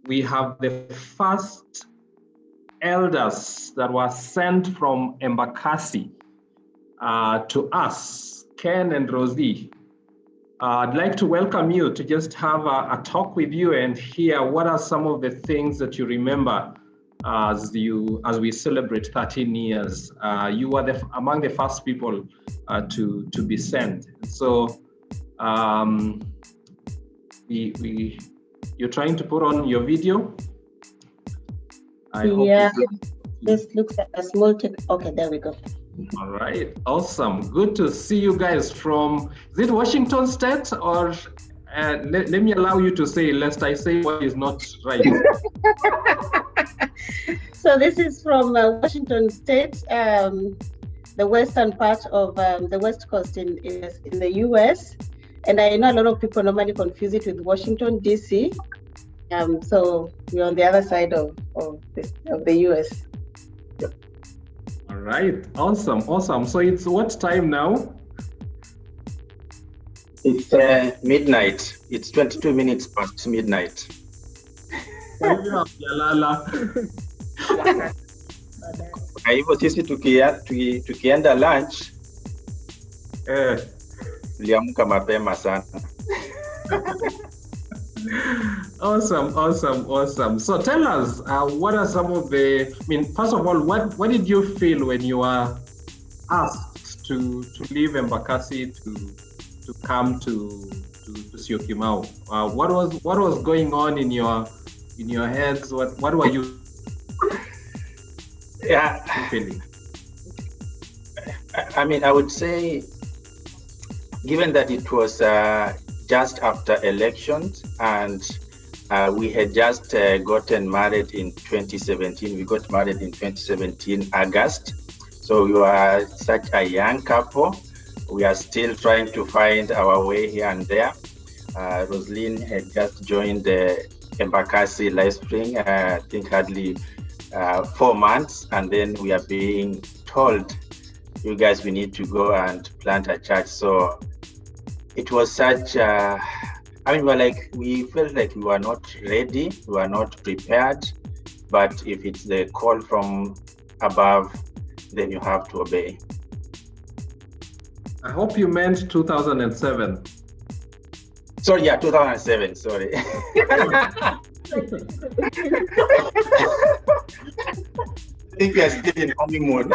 we have the first elders that were sent from Embakasi to us, Ken and Rosie. I'd like to welcome you to just have a talk with you and hear what are some of the things that you remember as we celebrate 13 years. You were among the first people to be sent. So you're trying to put on your video? This looks like a small tip. Okay, there we go. All right, awesome. Good to see you guys from, is it Washington State, or let me allow you to say, lest I say what is not right. So this is from Washington State, the western part of the West Coast in the US. And I know a lot of people normally confuse it with Washington, DC. So we're on the other side of the US. All right, awesome. So it's what time now? It's midnight. It's 22 minutes past midnight. Kwa hivyo sisi tukienda lunch tuliamka mapema sana. Awesome. So tell us, what are some of the, first of all, what did you feel when you were asked to leave Embakasi to come to Syokimau? What was going on in your heads? What were you feeling? I would say, given that it was just after elections and we had just gotten married in 2017. We got married in 2017, August. So we were such a young couple. We are still trying to find our way here and there. Roselyne had just joined the Embakasi Lifespring, I think hardly 4 months. And then we are being told, you guys, we need to go and plant a church. So it was such we felt like we were not ready, we were not prepared, but if it's the call from above, then you have to obey. I hope you meant 2007. Sorry, 2007, sorry. I think we are still in honeymoon.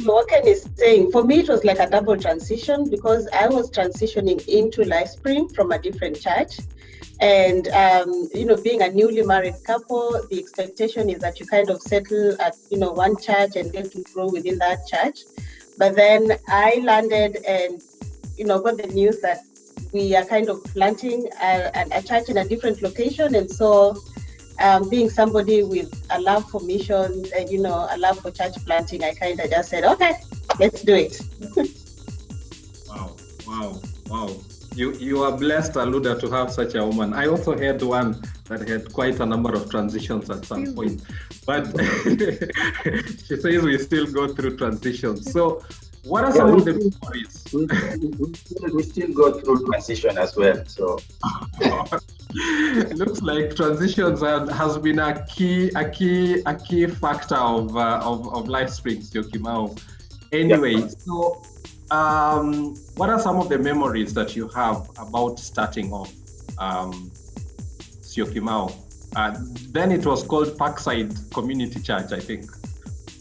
What Ken is saying, for me, it was like a double transition because I was transitioning into Lifespring from a different church. And, being a newly married couple, the expectation is that you kind of settle at, one church and get to grow within that church. But then I landed and, got the news that we are kind of planting a church in a different location. And so being somebody with a love for missions and, a love for church planting, I kind of just said, okay, let's do it. Wow. You are blessed, Aluda, to have such a woman. I also had one that had quite a number of transitions at some point. But she says we still go through transitions. So what are some of the memories? We still go through transition as well. So it looks like transitions has been a key factor of Lifespring Syokimau. Anyway, so what are some of the memories that you have about starting off Syokimau? Then it was called Parkside Community Church, I think.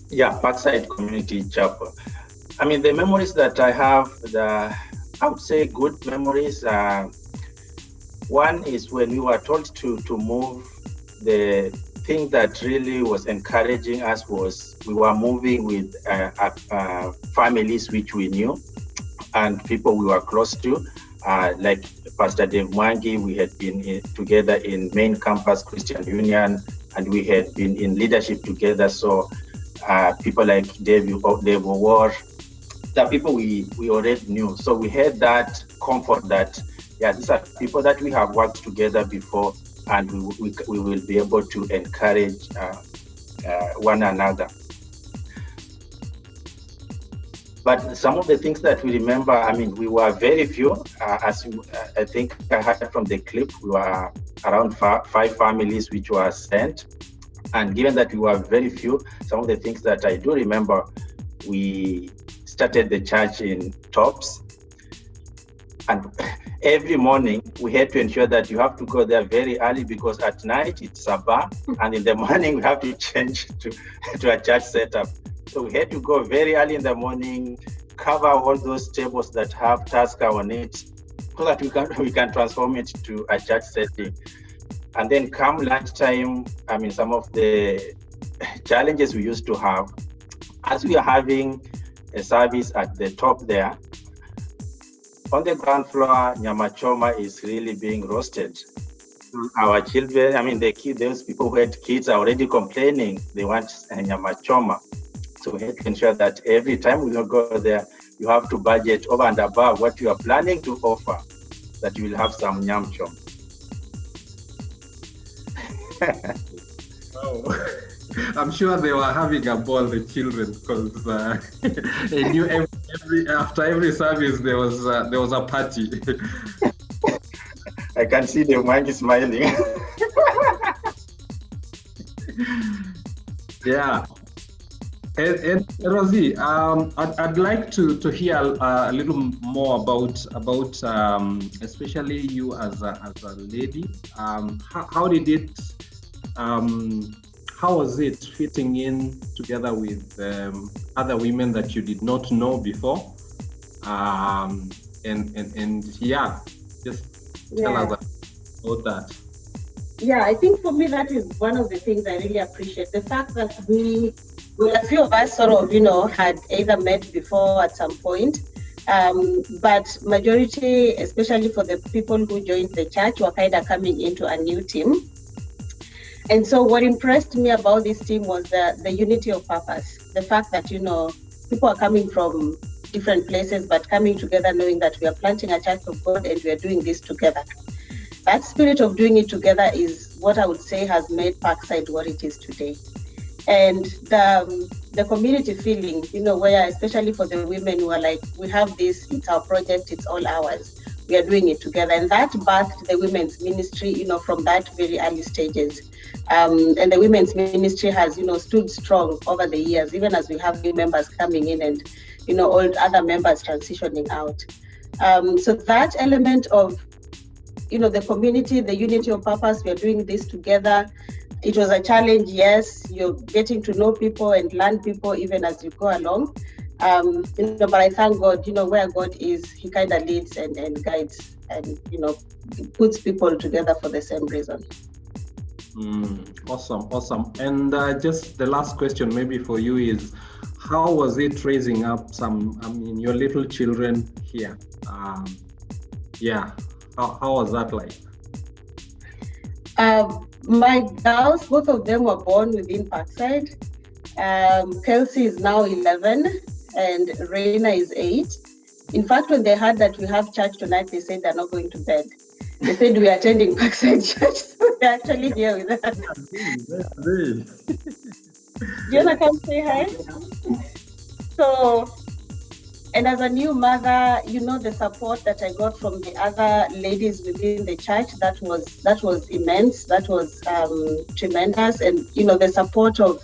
Yeah, Parkside Community Chapel. The memories that I have, I would say good memories. One is when we were told to move. The thing that really was encouraging us was we were moving with families which we knew and people we were close to, like Pastor Dave Mwangi. We had been together in main campus Christian Union, and we had been in leadership together. So people like Dave War, the people we already knew. So we had that comfort that, these are people that we have worked together before, and we will be able to encourage one another. But some of the things that we remember, I mean, we were very few. As you, I think I heard from the clip, we were around 5 families which were sent. And given that we were very few, some of the things that I do remember, we started the church in tops. And every morning we had to ensure that you have to go there very early, because at night it's a bar, and in the morning we have to change to a church setup. So we had to go very early in the morning, cover all those tables that have Tusker on it, so that we can transform it to a church setting. And then come lunchtime, I mean, some of the challenges we used to have, as we are having a service at the top there, on the ground floor, nyama choma is really being roasted. Our children, I mean, those people who had kids are already complaining they want nyama choma. So we have to ensure that every time we go there, you have to budget over and above what you are planning to offer, that you will have some nyam choma. Oh. I'm sure they were having a ball, the children, because they knew after every service there was a party. I can see the monkey smiling. Yeah. And Rosie, I'd like to hear a little more about especially you as a lady. How did it? How was it fitting in together with other women that you did not know before? And yeah, just tell us about that. Yeah, I think for me that is one of the things I really appreciate. The fact that a few of us sort of, had either met before at some point, but majority, especially for the people who joined the church, were kind of coming into a new team. And so what impressed me about this team was the unity of purpose. The fact that, people are coming from different places, but coming together knowing that we are planting a church of God and we are doing this together. That spirit of doing it together is what I would say has made Parkside what it is today. And the community feeling, where especially for the women who are like, we have this, it's our project, it's all ours. We are doing it together. And that birthed the women's ministry, from that very early stages. And the women's ministry has, stood strong over the years, even as we have new members coming in and, all other members transitioning out. So that element of, the community, the unity of purpose, we are doing this together. It was a challenge, yes. You're getting to know people and learn people even as you go along. But I thank God, where God is, He kind of leads and guides and, puts people together for the same reason. Awesome. And just the last question maybe for you is, how was it raising up your little children here? How was that like? My girls, both of them were born within Parkside. Kelsey is now 11 and Reina is 8. In fact, when they heard that we have church tonight, they said they're not going to bed. They said we are attending Parkside Church, so they're actually here with us. Do you want to come say hi? So, and as a new mother, the support that I got from the other ladies within the church, that was immense. That was tremendous. And, the support of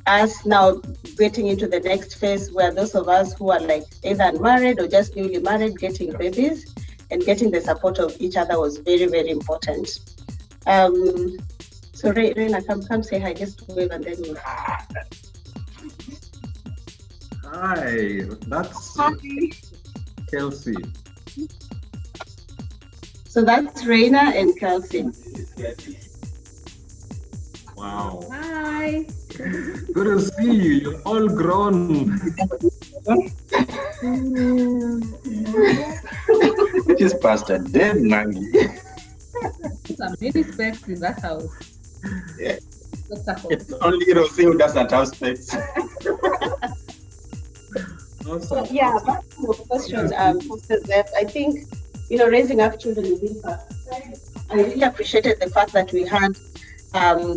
us now getting into the next phase where those of us who are like either unmarried or just newly married, getting babies and getting the support of each other was very, very important. So Reina, come say hi, just wave and then you. Hi, that's Kelsey. So that's Reina and Kelsey. Wow. Hi. Good to see you. You're all grown. It is Pastor Dead Nangi. Some many specs in that house. Yeah. It's only Rosie who doesn't have specs. Awesome. Yeah, back to your question, Pastor Zeph. I think, raising up children within Parkside, I really appreciated the fact that we had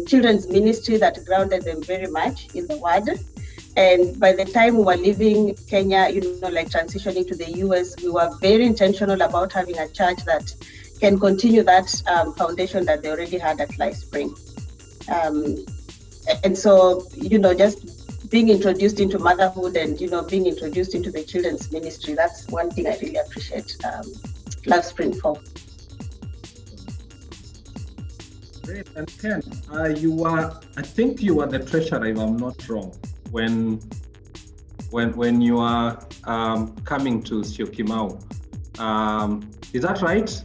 children's ministry that grounded them very much in the Word. And by the time we were leaving Kenya, like transitioning to the US, we were very intentional about having a church that can continue that foundation that they already had at Lifespring. And so, just being introduced into motherhood and, being introduced into the children's ministry, that's one thing I really appreciate Lifespring for. Great. And Ken, I think you were the treasurer, if I'm not wrong, when you are coming to Syokimau. Is that right?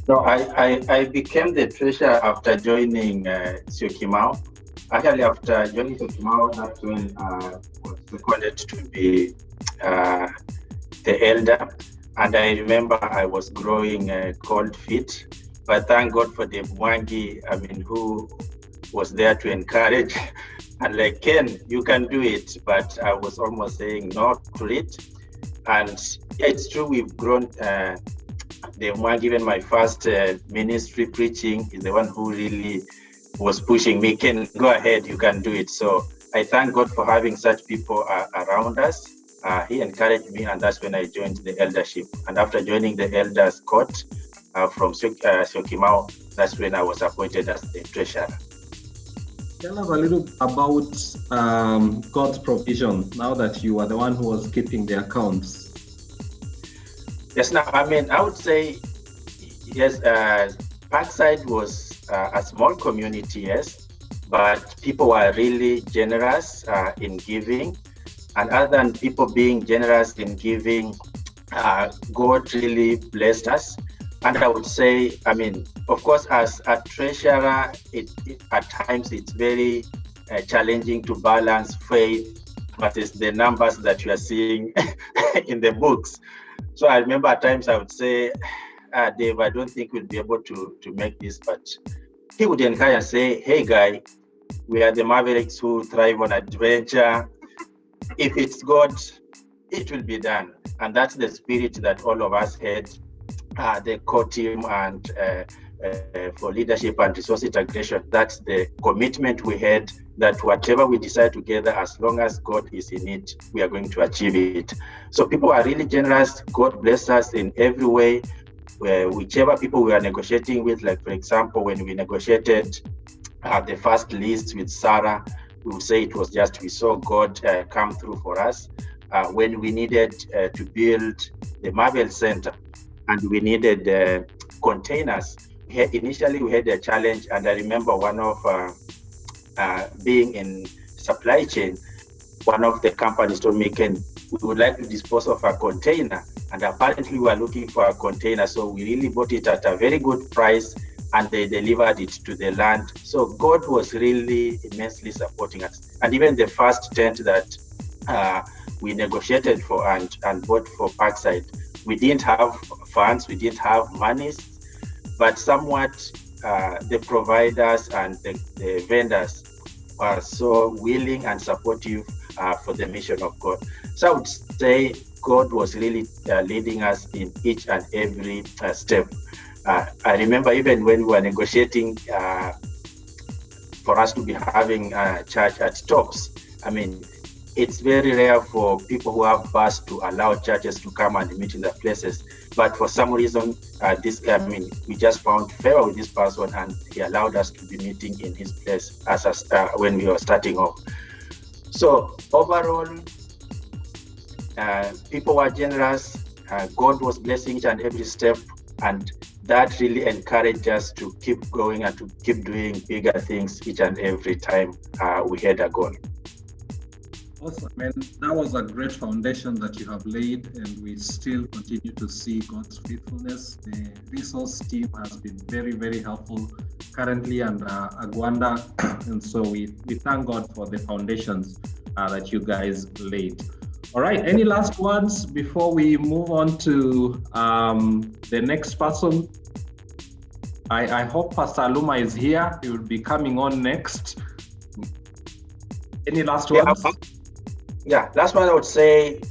No, I became the treasurer after joining Syokimau. Actually, after joining Syokimau, that's when I was seconded to be the elder. And I remember I was growing cold feet. But thank God for the Mwangi, who was there to encourage. And like, Ken, you can do it. But I was almost saying no to it. And yeah, it's true, we've grown. The Mwangi, even my first ministry preaching, is the one who really was pushing me. Ken, go ahead, you can do it. So I thank God for having such people around us. He encouraged me, and that's when I joined the eldership. And after joining the elders court, from Syokimau, that's when I was appointed as the treasurer. Tell us a little about God's provision, now that you are the one who was keeping the accounts. Yes, now, I would say, yes, Parkside was a small community, yes, but people were really generous in giving. And other than people being generous in giving, God really blessed us. And I would say, of course, as a treasurer, at times it's very challenging to balance faith versus the numbers that you are seeing in the books. So I remember at times I would say, Dave, I don't think we'll be able to make this, but he would encourage and say, hey, guy, we are the Mavericks who thrive on adventure. If it's God, it will be done. And that's the spirit that all of us had. The core team and for leadership and resource integration, that's the commitment we had, that whatever we decide together, as long as God is in it, we are going to achieve it. So people are really generous. God bless us in every way. Whichever people we are negotiating with, like for example, when we negotiated the first list with Sarah, we would say it was just, we saw God come through for us. When we needed to build the Marvel Center, and we needed containers. Initially, we had a challenge, and I remember one of being in supply chain, one of the companies told me, Ken, we would like to dispose of a container, and apparently we were looking for a container, so we really bought it at a very good price, and they delivered it to the land. So God was really immensely supporting us. And even the first tent that we negotiated for and bought for Parkside, we didn't have funds, we didn't have monies, but somewhat the providers and the vendors are so willing and supportive for the mission of God. So I would say God was really leading us in each and every step. I remember even when we were negotiating for us to be having a church at Tops, it's very rare for people who have bus to allow churches to come and meet in their places. But for some reason, we just found favor with this person, and he allowed us to be meeting in his place when we were starting off. So overall, people were generous. God was blessing each and every step, and that really encouraged us to keep going and to keep doing bigger things each and every time we had a goal. Awesome, man. That was a great foundation that you have laid, and we still continue to see God's faithfulness. The resource team has been very, very helpful currently under Agwanda, and so we thank God for the foundations that you guys laid. All right, any last words before we move on to the next person? I hope Pastor Aluma is here. He will be coming on next. Any last words? Yeah, last one I would say,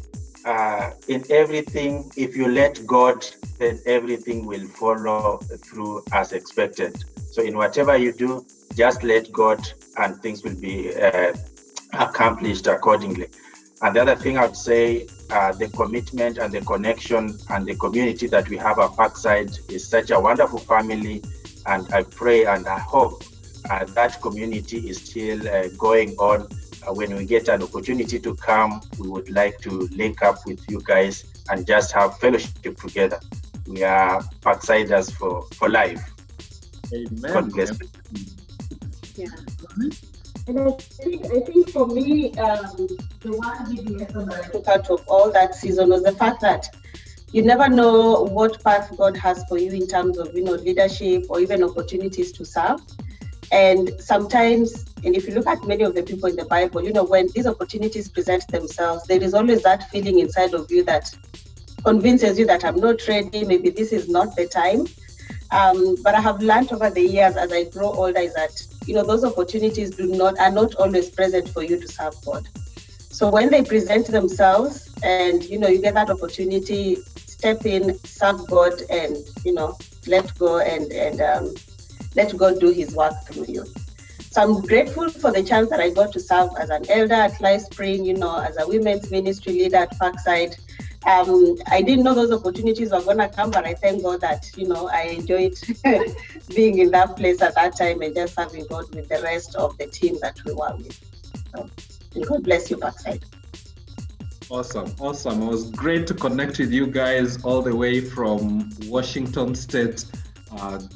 in everything, if you let God, then everything will follow through as expected. So in whatever you do, just let God, and things will be accomplished accordingly. And the other thing I would say, the commitment and the connection and the community that we have at Parkside is such a wonderful family. And I pray and I hope that community is still going on. When we get an opportunity to come, we would like to link up with you guys and just have fellowship together. We are Parksiders for life. Amen. God bless you. Yeah. And I think for me, the one big lesson that I took out of all that season was the fact that you never know what path God has for you in terms of, leadership or even opportunities to serve. And sometimes, and if you look at many of the people in the Bible, when these opportunities present themselves, there is always that feeling inside of you that convinces you that I'm not ready, maybe this is not the time. But I have learned over the years as I grow older is that, those opportunities are not always present for you to serve God. So when they present themselves and, you get that opportunity, step in, serve God and, let go and let God do his work through you. So I'm grateful for the chance that I got to serve as an elder at Lifespring, as a women's ministry leader at Parkside. I didn't know those opportunities were going to come, but I thank God that, I enjoyed being in that place at that time and just serving God with the rest of the team that we were with. So, and God bless you, Parkside. Awesome. It was great to connect with you guys all the way from Washington State.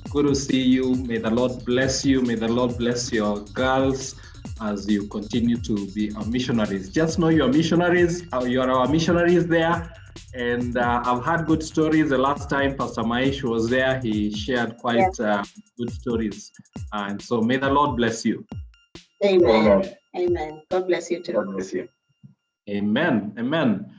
Good to see you. May the Lord bless you. May the Lord bless your girls as you continue to be our missionaries. Just know you're missionaries. You are our missionaries there. And I've had good stories. The last time Pastor Maish was there, he shared quite good stories. And so may the Lord bless you. Amen. Amen. God bless you too. God bless you. Amen.